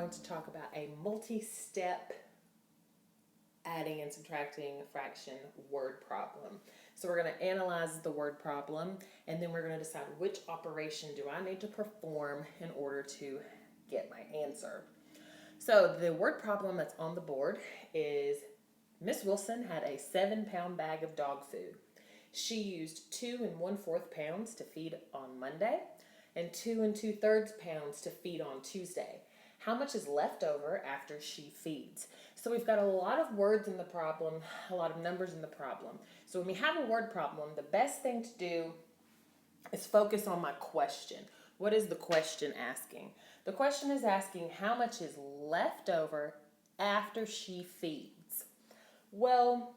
going to talk about a multi-step adding and subtracting fraction word problem. So we're going to analyze the word problem, and then we're going to decide which operation do I need to perform in order to get my answer. So the word problem that's on the board is Miss Wilson had a 7-pound bag of dog food. She used 2 1/4 pounds to feed on Monday and 2 2/3 pounds to feed on Tuesday. How much is left over after she feeds? So we've got a lot of words in the problem, a lot of numbers in the problem. So when we have a word problem, the best thing to do is focus on my question. What is the question asking? The question is asking how much is left over after she feeds. Well,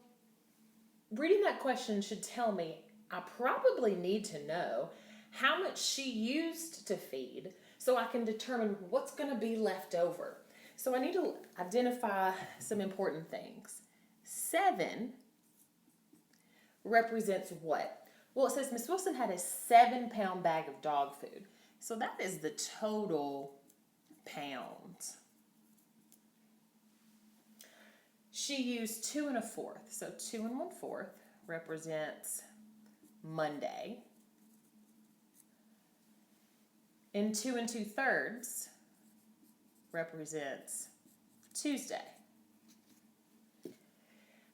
reading that question should tell me I probably need to know how much she used to feed so I can determine what's going to be left over. So I need to identify some important things. 7 represents what? Well, it says Miss Wilson had a 7-pound bag of dog food. So that is the total pounds. She used 2 1/4. So 2 1/4 represents Monday. And 2 2/3 represents Tuesday.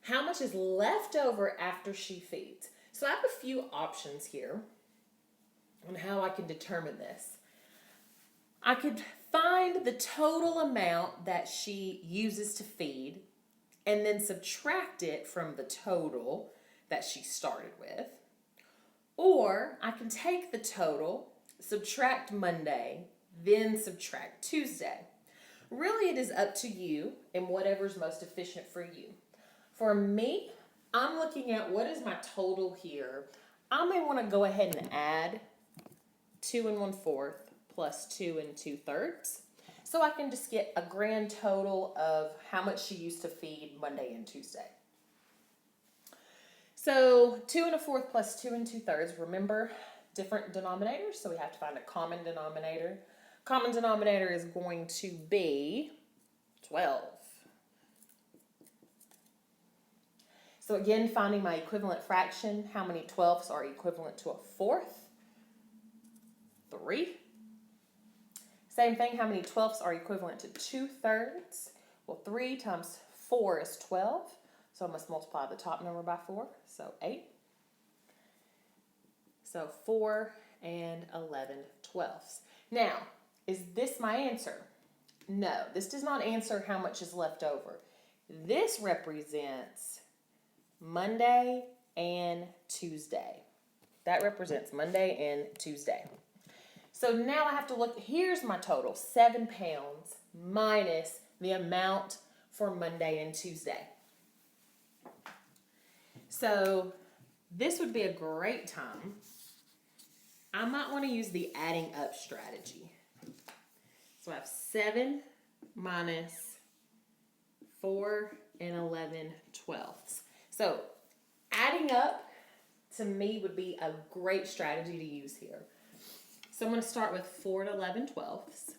How much is left over after she feeds? So I have a few options here on how I can determine this. I could find the total amount that she uses to feed and then subtract it from the total that she started with. Or I can take the total, subtract Monday, then subtract Tuesday. Really, it is up to you and whatever's most efficient for you. For me, I'm looking at what is my total here. I may want to go ahead and add 2 1/4 plus 2 2/3. So I can just get a grand total of how much she used to feed Monday and Tuesday. So 2 1/4 plus 2 2/3, remember different denominators, so we have to find a common denominator. Common denominator is going to be 12. So again, finding my equivalent fraction, how many 12ths are equivalent to a 4th? 3. Same thing, how many 12ths are equivalent to 2/3? Well, 3 times 4 is 12, so I must multiply the top number by 4, so 8. So 4 and 11/12. Now, is this my answer? No, this does not answer how much is left over. This represents Monday and Tuesday. That represents Monday and Tuesday. So now I have to look, here's my total, 7 pounds minus the amount for Monday and Tuesday. So this would be a great time. I might want to use the adding up strategy. So I have 7 minus 4 and 11/12. So adding up to me would be a great strategy to use here. So I'm going to start with 4 and 11/12.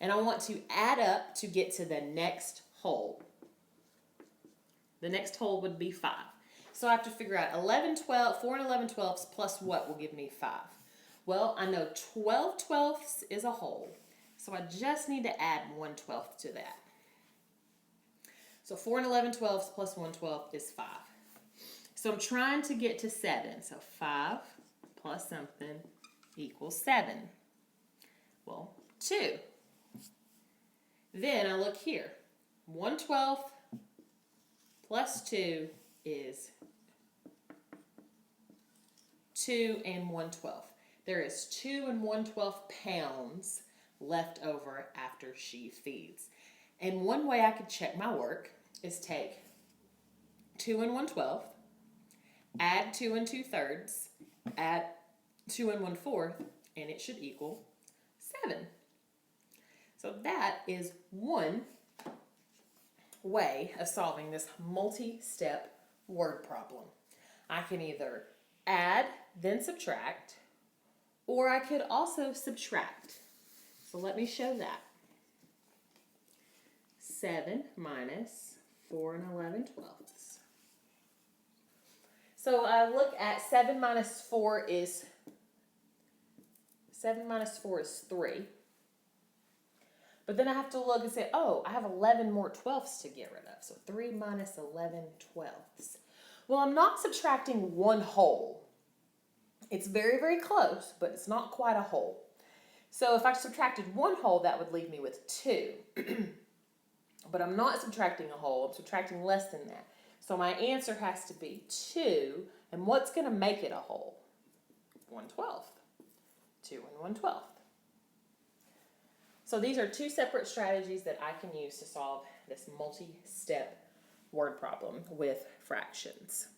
And I want to add up to get to the next whole. The next whole would be 5. So I have to figure out 4 and 11/12 plus what will give me 5. Well, I know 12/12 is a whole. So I just need to add 1/12 to that. So 4 and 11/12 plus 1/12 is 5. So I'm trying to get to 7. So 5 plus something equals 7. Well, 2. Then I look here. 1/12 plus 2 is 2 and 1/12. There is 2 and 1/12 pounds left over after she feeds. And one way I could check my work is take 2 and 1/12, add 2 and 2/3, add 2 and 1/4, and it should equal 7. So that is one way of solving this multi-step word problem. I can either add, then subtract, or I could also subtract. So let me show that. 7 minus 4 and 11/12. So I look at 7 minus 4 is 3. But then I have to look and say, oh, I have 11 more 12ths to get rid of. So 3 minus 11/12. Well, I'm not subtracting one whole. It's very, very close, but it's not quite a whole. So if I subtracted one whole, that would leave me with 2. But I'm not subtracting a whole. I'm subtracting less than that. So my answer has to be 2. And what's going to make it a whole? 1/12. 2 and 1/12. So these are two separate strategies that I can use to solve this multi-step word problem with fractions.